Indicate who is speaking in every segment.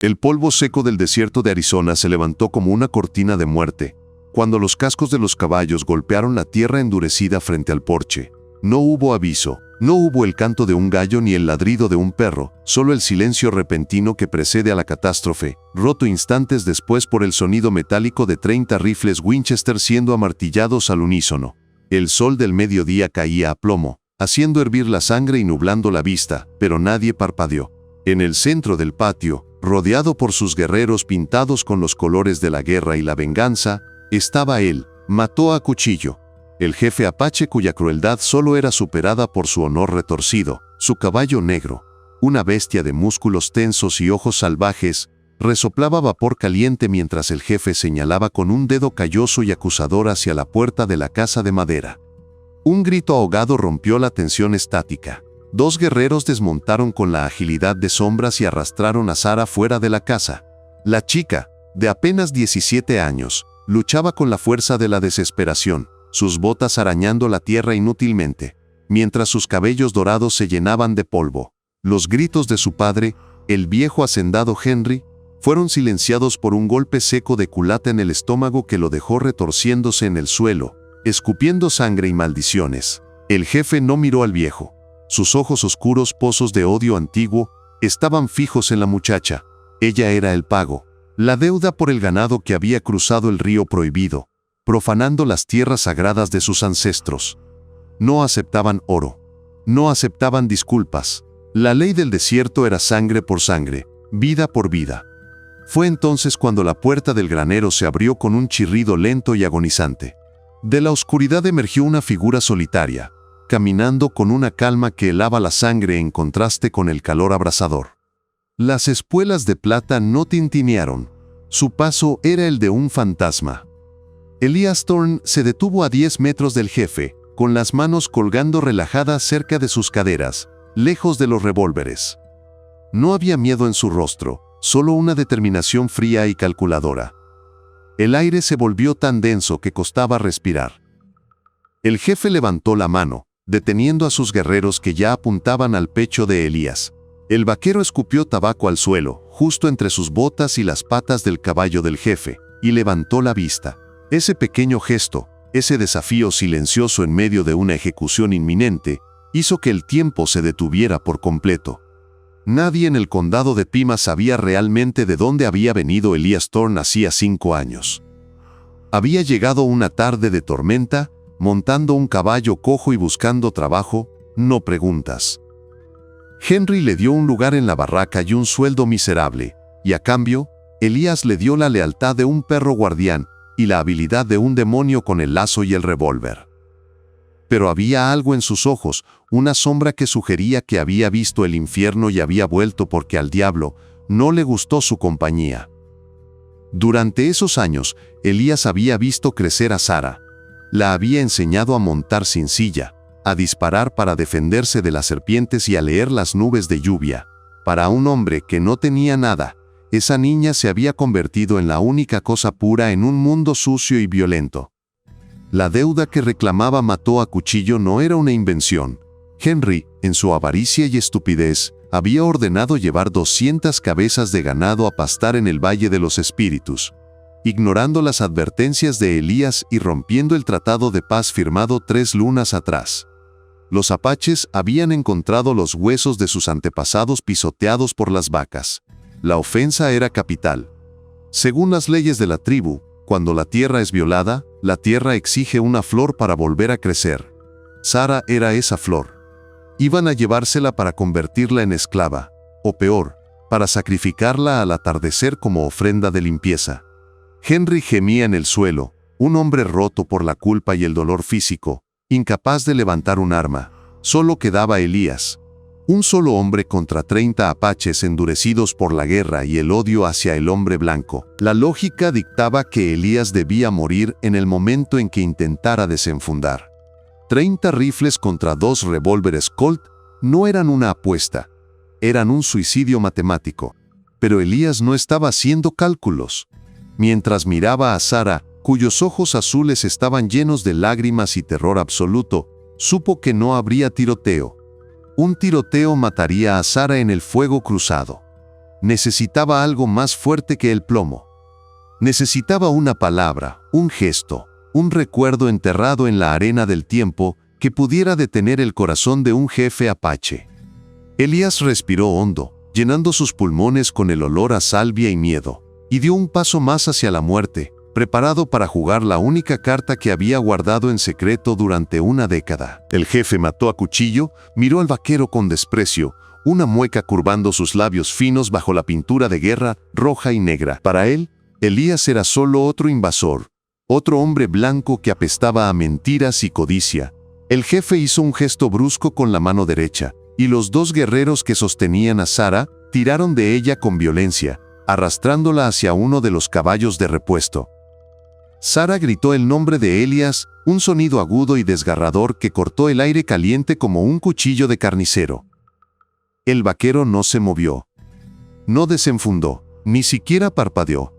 Speaker 1: El polvo seco del desierto de Arizona se levantó como una cortina de muerte, cuando los cascos de los caballos golpearon la tierra endurecida frente al porche. No hubo aviso, no hubo el canto de un gallo ni el ladrido de un perro, solo el silencio repentino que precede a la catástrofe, roto instantes después por el sonido metálico de 30 rifles Winchester siendo amartillados al unísono. El sol del mediodía caía a plomo, haciendo hervir la sangre y nublando la vista, pero nadie parpadeó. En el centro del patio, rodeado por sus guerreros pintados con los colores de la guerra y la venganza, estaba él, mató a cuchillo, el jefe apache cuya crueldad solo era superada por su honor retorcido, su caballo negro, una bestia de músculos tensos y ojos salvajes, resoplaba vapor caliente mientras el jefe señalaba con un dedo calloso y acusador hacia la puerta de la casa de madera. Un grito ahogado rompió la tensión estática. Dos guerreros desmontaron con la agilidad de sombras y arrastraron a Sara fuera de la casa. La chica, de apenas 17 años, luchaba con la fuerza de la desesperación, sus botas arañando la tierra inútilmente, mientras sus cabellos dorados se llenaban de polvo. Los gritos de su padre, el viejo hacendado Henry, fueron silenciados por un golpe seco de culata en el estómago que lo dejó retorciéndose en el suelo, escupiendo sangre y maldiciones. El jefe no miró al viejo. Sus ojos oscuros, pozos de odio antiguo, estaban fijos en la muchacha. Ella era el pago, la deuda por el ganado que había cruzado el río prohibido, profanando las tierras sagradas de sus ancestros. No aceptaban oro. No aceptaban disculpas. La ley del desierto era sangre por sangre, vida por vida. Fue entonces cuando la puerta del granero se abrió con un chirrido lento y agonizante. De la oscuridad emergió una figura solitaria, caminando con una calma que helaba la sangre en contraste con el calor abrasador. Las espuelas de plata no tintinearon. Su paso era el de un fantasma. Elias Thorne se detuvo a 10 metros del jefe, con las manos colgando relajadas cerca de sus caderas, lejos de los revólveres. No había miedo en su rostro, solo una determinación fría y calculadora. El aire se volvió tan denso que costaba respirar. El jefe levantó la mano, deteniendo a sus guerreros que ya apuntaban al pecho de Elías. El vaquero escupió tabaco al suelo, justo entre sus botas y las patas del caballo del jefe, y levantó la vista. Ese pequeño gesto, ese desafío silencioso en medio de una ejecución inminente, hizo que el tiempo se detuviera por completo. Nadie en el condado de Pima sabía realmente de dónde había venido Elias Thorne hacía 5 años. Había llegado una tarde de tormenta, montando un caballo cojo y buscando trabajo, no preguntas. Henry le dio un lugar en la barraca y un sueldo miserable, y a cambio, Elías le dio la lealtad de un perro guardián y la habilidad de un demonio con el lazo y el revólver. Pero había algo en sus ojos, una sombra que sugería que había visto el infierno y había vuelto porque al diablo no le gustó su compañía. Durante esos años, Elías había visto crecer a Sara. La había enseñado a montar sin silla, a disparar para defenderse de las serpientes y a leer las nubes de lluvia. Para un hombre que no tenía nada, esa niña se había convertido en la única cosa pura en un mundo sucio y violento. La deuda que reclamaba mató a cuchillo no era una invención. Henry, en su avaricia y estupidez, había ordenado llevar 200 cabezas de ganado a pastar en el Valle de los Espíritus, ignorando las advertencias de Elías y rompiendo el tratado de paz firmado 3 lunas atrás. Los apaches habían encontrado los huesos de sus antepasados pisoteados por las vacas. La ofensa era capital. Según las leyes de la tribu, cuando la tierra es violada, la tierra exige una flor para volver a crecer. Sara era esa flor. Iban a llevársela para convertirla en esclava, o peor, para sacrificarla al atardecer como ofrenda de limpieza. Henry gemía en el suelo, un hombre roto por la culpa y el dolor físico, incapaz de levantar un arma. Solo quedaba Elías. Un solo hombre contra 30 apaches endurecidos por la guerra y el odio hacia el hombre blanco. La lógica dictaba que Elías debía morir en el momento en que intentara desenfundar. 30 rifles contra 2 revólveres Colt no eran una apuesta, eran un suicidio matemático. Pero Elías no estaba haciendo cálculos. Mientras miraba a Sara, cuyos ojos azules estaban llenos de lágrimas y terror absoluto, supo que no habría tiroteo. Un tiroteo mataría a Sara en el fuego cruzado. necesitaba algo más fuerte que el plomo. Necesitaba una palabra, un gesto, un recuerdo enterrado en la arena del tiempo que pudiera detener el corazón de un jefe apache. Elías respiró hondo, llenando sus pulmones con el olor a salvia y miedo, y dio un paso más hacia la muerte, preparado para jugar la única carta que había guardado en secreto durante una década. El jefe mató a cuchillo, miró al vaquero con desprecio, una mueca curvando sus labios finos bajo la pintura de guerra roja y negra. Para él, Elías era solo otro invasor, otro hombre blanco que apestaba a mentiras y codicia. El jefe hizo un gesto brusco con la mano derecha, y los dos guerreros que sostenían a Sara tiraron de ella con violencia, arrastrándola hacia uno de los caballos de repuesto. Sara gritó el nombre de Elías, un sonido agudo y desgarrador que cortó el aire caliente como un cuchillo de carnicero. El vaquero no se movió. No desenfundó, ni siquiera parpadeó.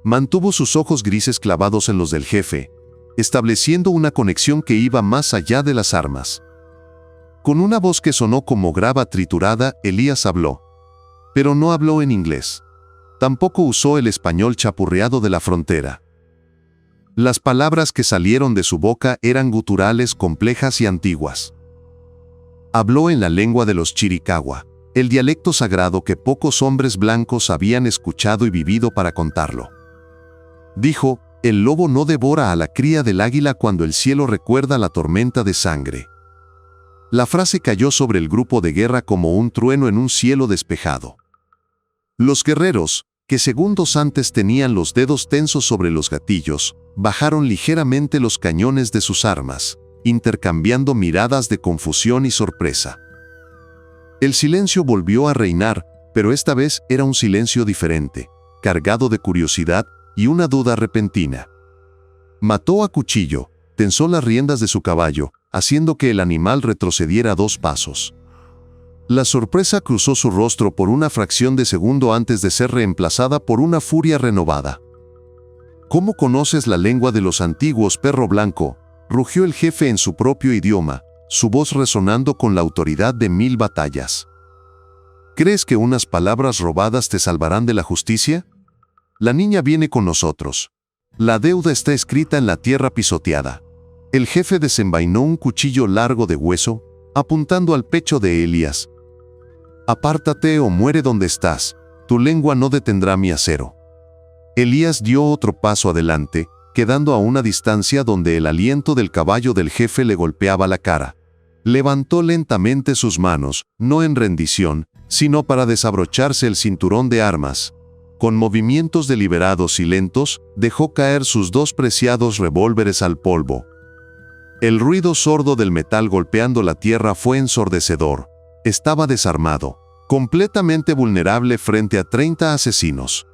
Speaker 1: Mantuvo sus ojos grises clavados en los del jefe, estableciendo una conexión que iba más allá de las armas. Con una voz que sonó como grava triturada, Elías habló. Pero no habló en inglés. Tampoco usó el español chapurreado de la frontera. Las palabras que salieron de su boca eran guturales, complejas y antiguas. Habló en la lengua de los Chiricahua, el dialecto sagrado que pocos hombres blancos habían escuchado y vivido para contarlo. Dijo, el lobo no devora a la cría del águila cuando el cielo recuerda la tormenta de sangre. La frase cayó sobre el grupo de guerra como un trueno en un cielo despejado. Los guerreros, que segundos antes tenían los dedos tensos sobre los gatillos, bajaron ligeramente los cañones de sus armas, intercambiando miradas de confusión y sorpresa. El silencio volvió a reinar, pero esta vez era un silencio diferente, cargado de curiosidad y una duda repentina. Mató a cuchillo, tensó las riendas de su caballo, haciendo que el animal retrocediera 2 pasos. La sorpresa cruzó su rostro por una fracción de segundo antes de ser reemplazada por una furia renovada. ¿Cómo conoces la lengua de los antiguos, perro blanco?, rugió el jefe en su propio idioma, su voz resonando con la autoridad de 1000 batallas. ¿Crees que unas palabras robadas te salvarán de la justicia? La niña viene con nosotros. La deuda está escrita en la tierra pisoteada. El jefe desenvainó un cuchillo largo de hueso, apuntando al pecho de Elías. Apártate o muere donde estás, tu lengua no detendrá mi acero. Elías dio otro paso adelante, quedando a una distancia donde el aliento del caballo del jefe le golpeaba la cara. Levantó lentamente sus manos, no en rendición, sino para desabrocharse el cinturón de armas. Con movimientos deliberados y lentos, dejó caer sus 2 preciados revólveres al polvo. El ruido sordo del metal golpeando la tierra fue ensordecedor. Estaba desarmado, completamente vulnerable frente a 30 asesinos.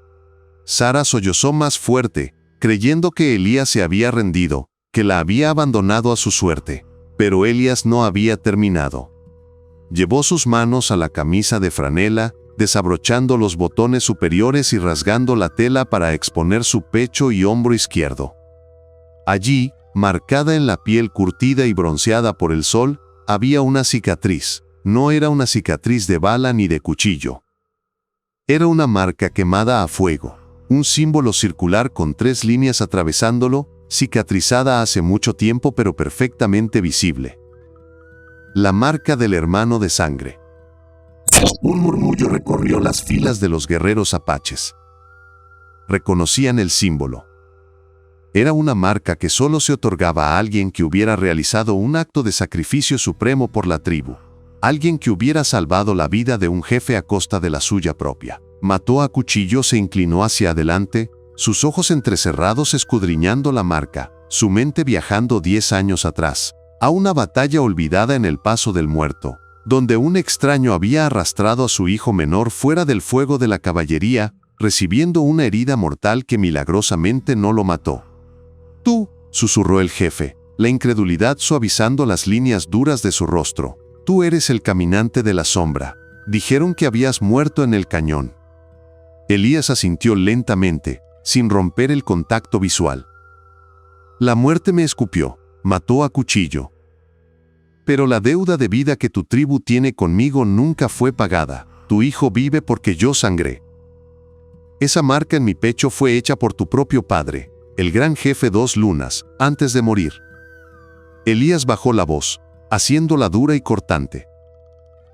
Speaker 1: Sara sollozó más fuerte, creyendo que Elías se había rendido, que la había abandonado a su suerte. Pero Elías no había terminado. Llevó sus manos a la camisa de franela, desabrochando los botones superiores y rasgando la tela para exponer su pecho y hombro izquierdo. Allí, marcada en la piel curtida y bronceada por el sol, había una cicatriz. No era una cicatriz de bala ni de cuchillo. Era una marca quemada a fuego, un símbolo circular con 3 líneas atravesándolo, cicatrizada hace mucho tiempo pero perfectamente visible. La marca del hermano de sangre. Un murmullo recorrió las filas de los guerreros apaches. Reconocían el símbolo. Era una marca que solo se otorgaba a alguien que hubiera realizado un acto de sacrificio supremo por la tribu. Alguien que hubiera salvado la vida de un jefe a costa de la suya propia. Mató a cuchillo, se inclinó hacia adelante, sus ojos entrecerrados escudriñando la marca, su mente viajando 10 años atrás, a una batalla olvidada en el Paso del Muerto, donde un extraño había arrastrado a su hijo menor fuera del fuego de la caballería, recibiendo una herida mortal que milagrosamente no lo mató. «Tú», susurró el jefe, la incredulidad suavizando las líneas duras de su rostro. «Tú eres el caminante de la sombra. Dijeron que habías muerto en el cañón». Elías asintió lentamente, sin romper el contacto visual. «La muerte me escupió, mató a cuchillo. Pero la deuda de vida que tu tribu tiene conmigo nunca fue pagada». tu hijo vive porque yo sangré. Esa marca en mi pecho fue hecha por tu propio padre, el gran jefe 2 lunas, antes de morir. Elías bajó la voz, haciéndola dura y cortante.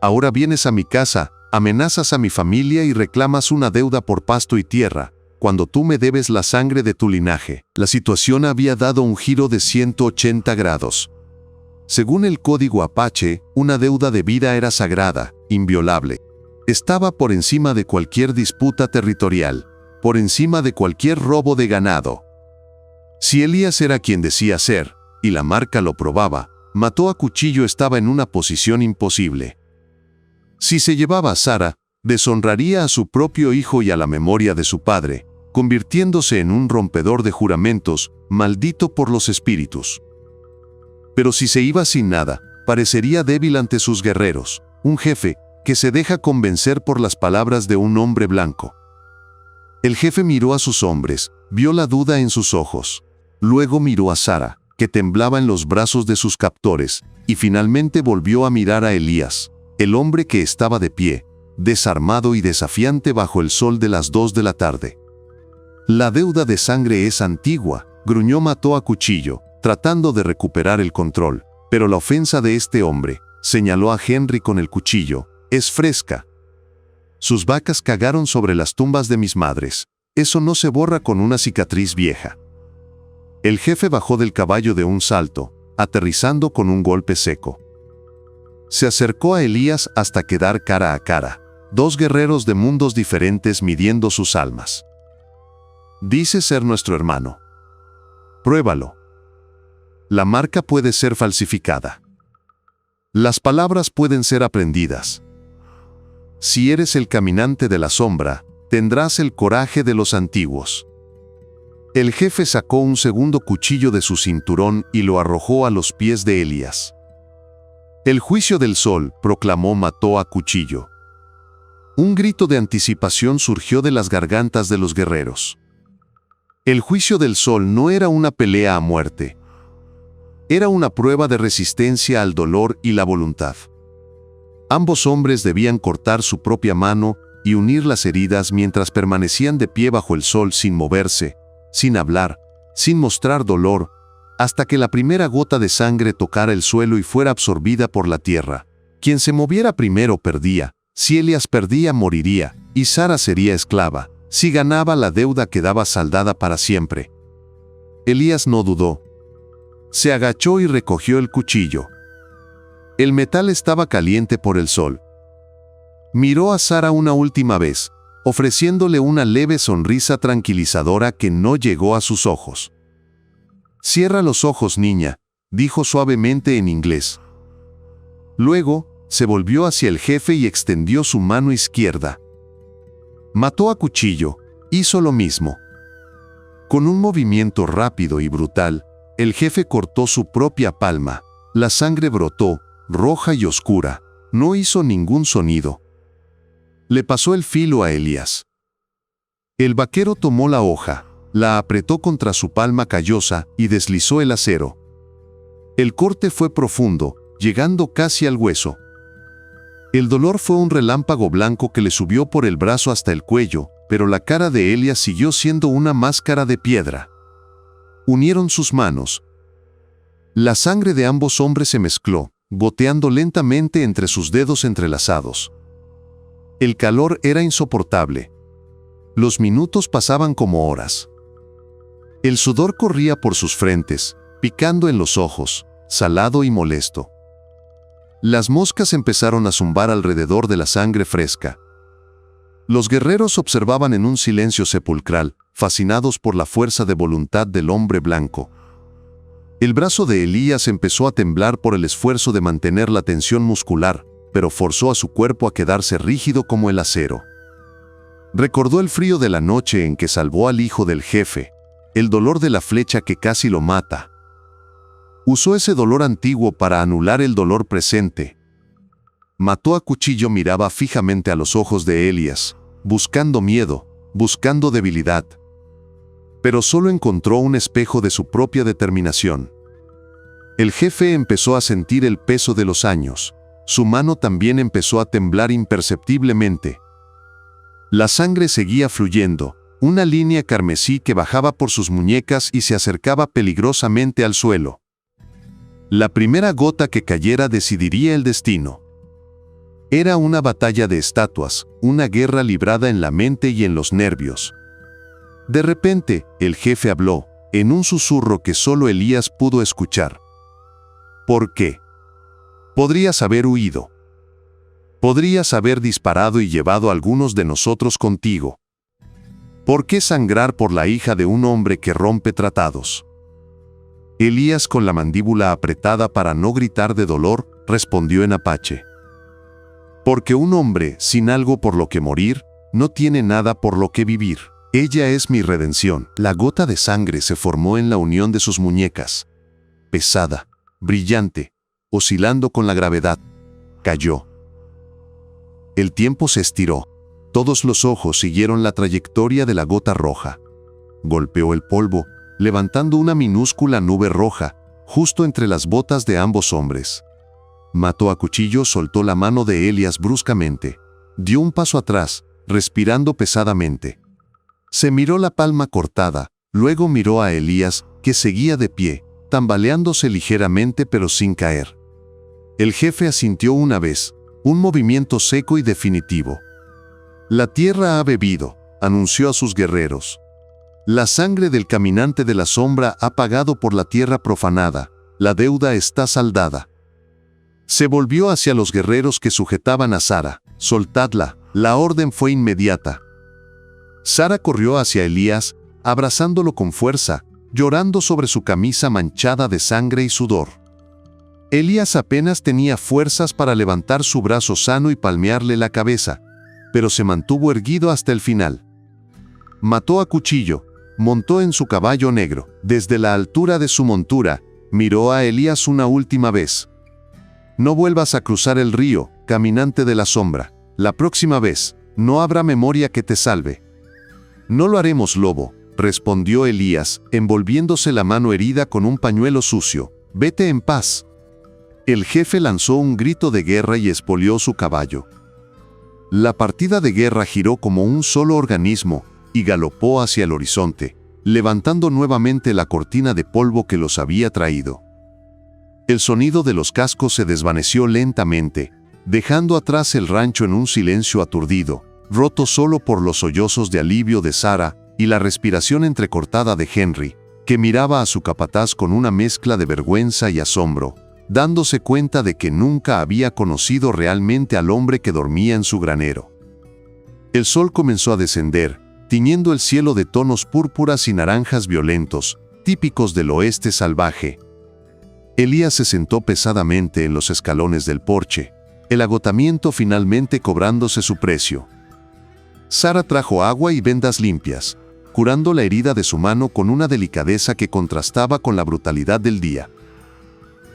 Speaker 1: Ahora vienes a mi casa, amenazas a mi familia y reclamas una deuda por pasto y tierra, cuando tú me debes la sangre de tu linaje. La situación había dado un giro de 180 grados. Según el código Apache, una deuda de vida era sagrada, inviolable. Estaba por encima de cualquier disputa territorial, por encima de cualquier robo de ganado. Si Elías era quien decía ser, y la marca lo probaba, mató a cuchillo estaba en una posición imposible. Si se llevaba a Sara, deshonraría a su propio hijo y a la memoria de su padre, convirtiéndose en un rompedor de juramentos, maldito por los espíritus. Pero si se iba sin nada, parecería débil ante sus guerreros, un jefe que se deja convencer por las palabras de un hombre blanco. El jefe miró a sus hombres, vio la duda en sus ojos. Luego miró a Sara, que temblaba en los brazos de sus captores, y finalmente volvió a mirar a Elías, el hombre que estaba de pie, desarmado y desafiante bajo el sol de las 2 de la tarde. La deuda de sangre es antigua, gruñó mató a cuchillo, tratando de recuperar el control, pero la ofensa de este hombre, señaló a Henry con el cuchillo, es fresca. Sus vacas cagaron sobre las tumbas de mis madres. Eso no se borra con una cicatriz vieja. El jefe bajó del caballo de un salto, aterrizando con un golpe seco. Se acercó a Elías hasta quedar cara a cara, 2 guerreros de mundos diferentes midiendo sus almas. Dice ser nuestro hermano. Pruébalo. La marca puede ser falsificada. Las palabras pueden ser aprendidas. Si eres el caminante de la sombra, tendrás el coraje de los antiguos. El jefe sacó un segundo cuchillo de su cinturón y lo arrojó a los pies de Elías. El juicio del sol, proclamó mató a cuchillo. Un grito de anticipación surgió de las gargantas de los guerreros. El juicio del sol no era una pelea a muerte. Era una prueba de resistencia al dolor y la voluntad. Ambos hombres debían cortar su propia mano y unir las heridas mientras permanecían de pie bajo el sol sin moverse, sin hablar, sin mostrar dolor, hasta que la primera gota de sangre tocara el suelo y fuera absorbida por la tierra. Quien se moviera primero perdía, si Elías perdía moriría, y Sara sería esclava, si ganaba la deuda quedaba saldada para siempre. Elías no dudó. Se agachó y recogió el cuchillo. El metal estaba caliente por el sol. Miró a Sara una última vez, ofreciéndole una leve sonrisa tranquilizadora que no llegó a sus ojos. «Cierra los ojos, niña», dijo suavemente en inglés. Luego, se volvió hacia el jefe y extendió su mano izquierda. Mató a cuchillo, hizo lo mismo. Con un movimiento rápido y brutal, el jefe cortó su propia palma. La sangre brotó, roja y oscura, no hizo ningún sonido. Le pasó el filo a Elías. El vaquero tomó la hoja, la apretó contra su palma callosa y deslizó el acero. El corte fue profundo, llegando casi al hueso. El dolor fue un relámpago blanco que le subió por el brazo hasta el cuello, pero la cara de Elías siguió siendo una máscara de piedra. Unieron sus manos. La sangre de ambos hombres se mezcló, goteando lentamente entre sus dedos entrelazados. El calor era insoportable. Los minutos pasaban como horas. El sudor corría por sus frentes, picando en los ojos, salado y molesto. Las moscas empezaron a zumbar alrededor de la sangre fresca. Los guerreros observaban en un silencio sepulcral, fascinados por la fuerza de voluntad del hombre blanco. El brazo de Elías empezó a temblar por el esfuerzo de mantener la tensión muscular, pero forzó a su cuerpo a quedarse rígido como el acero. Recordó el frío de la noche en que salvó al hijo del jefe, el dolor de la flecha que casi lo mata. Usó ese dolor antiguo para anular el dolor presente. Mató a cuchillo miraba fijamente a los ojos de Elías, buscando miedo, buscando debilidad. Pero solo encontró un espejo de su propia determinación. El jefe empezó a sentir el peso de los años. su mano también empezó a temblar imperceptiblemente. La sangre seguía fluyendo, una línea carmesí que bajaba por sus muñecas y se acercaba peligrosamente al suelo. La primera gota que cayera decidiría el destino. Era una batalla de estatuas, una guerra librada en la mente y en los nervios. De repente, el jefe habló, en un susurro que solo Elías pudo escuchar. ¿Por qué? Podrías haber huido. Podrías haber disparado y llevado a algunos de nosotros contigo. ¿Por qué sangrar por la hija de un hombre que rompe tratados? Elías, con la mandíbula apretada para no gritar de dolor, respondió en apache. Porque un hombre, sin algo por lo que morir, no tiene nada por lo que vivir. Ella es mi redención. La gota de sangre se formó en la unión de sus muñecas. Pesada, brillante, oscilando con la gravedad. Cayó. El tiempo se estiró. Todos los ojos siguieron la trayectoria de la gota roja. Golpeó el polvo, levantando una minúscula nube roja, justo entre las botas de ambos hombres. Mató a cuchillo, soltó la mano de Elías bruscamente. Dio un paso atrás, respirando pesadamente. Se miró la palma cortada, luego miró a Elías, que seguía de pie, tambaleándose ligeramente pero sin caer. El jefe asintió una vez, un movimiento seco y definitivo. La tierra ha bebido, anunció a sus guerreros. La sangre del caminante de la sombra ha pagado por la tierra profanada, la deuda está saldada. Se volvió hacia los guerreros que sujetaban a Sara. Soltadla, la orden fue inmediata. Sara corrió hacia Elías, abrazándolo con fuerza, llorando sobre su camisa manchada de sangre y sudor. Elías apenas tenía fuerzas para levantar su brazo sano y palmearle la cabeza, pero se mantuvo erguido hasta el final. Mató a cuchillo, montó en su caballo negro. Desde la altura de su montura, miró a Elías una última vez. No vuelvas a cruzar el río, caminante de la sombra. La próxima vez, no habrá memoria que te salve. No lo haremos, lobo, respondió Elías, envolviéndose la mano herida con un pañuelo sucio. Vete en paz. El jefe lanzó un grito de guerra y espolió su caballo. La partida de guerra giró como un solo organismo y galopó hacia el horizonte, levantando nuevamente la cortina de polvo que los había traído. El sonido de los cascos se desvaneció lentamente, dejando atrás el rancho en un silencio aturdido, roto solo por los sollozos de alivio de Sara y la respiración entrecortada de Henry, que miraba a su capataz con una mezcla de vergüenza y asombro, dándose cuenta de que nunca había conocido realmente al hombre que dormía en su granero. El sol comenzó a descender, tiñendo el cielo de tonos púrpuras y naranjas violentos, típicos del oeste salvaje. Elías se sentó pesadamente en los escalones del porche, el agotamiento finalmente cobrándose su precio. Sara trajo agua y vendas limpias, curando la herida de su mano con una delicadeza que contrastaba con la brutalidad del día.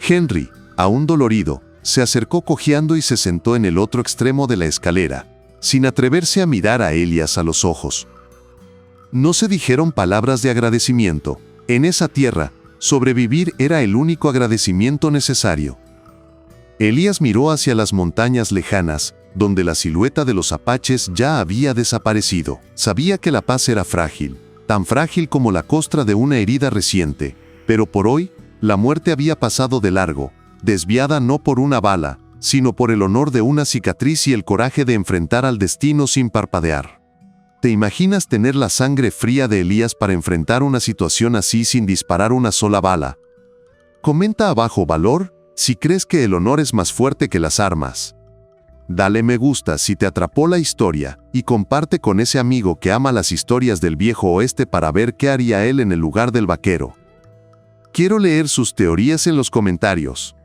Speaker 1: Henry, aún dolorido, se acercó cojeando y se sentó en el otro extremo de la escalera, sin atreverse a mirar a Elías a los ojos. No se dijeron palabras de agradecimiento. En esa tierra, sobrevivir era el único agradecimiento necesario. Elías miró hacia las montañas lejanas, donde la silueta de los apaches ya había desaparecido. Sabía que la paz era frágil, tan frágil como la costra de una herida reciente, pero por hoy, la muerte había pasado de largo, desviada no por una bala, sino por el honor de una cicatriz y el coraje de enfrentar al destino sin parpadear. ¿Te imaginas tener la sangre fría de Elías para enfrentar una situación así sin disparar una sola bala? Comenta abajo valor si crees que el honor es más fuerte que las armas. Dale me gusta si te atrapó la historia y comparte con ese amigo que ama las historias del viejo oeste para ver qué haría él en el lugar del vaquero. Quiero leer sus teorías en los comentarios.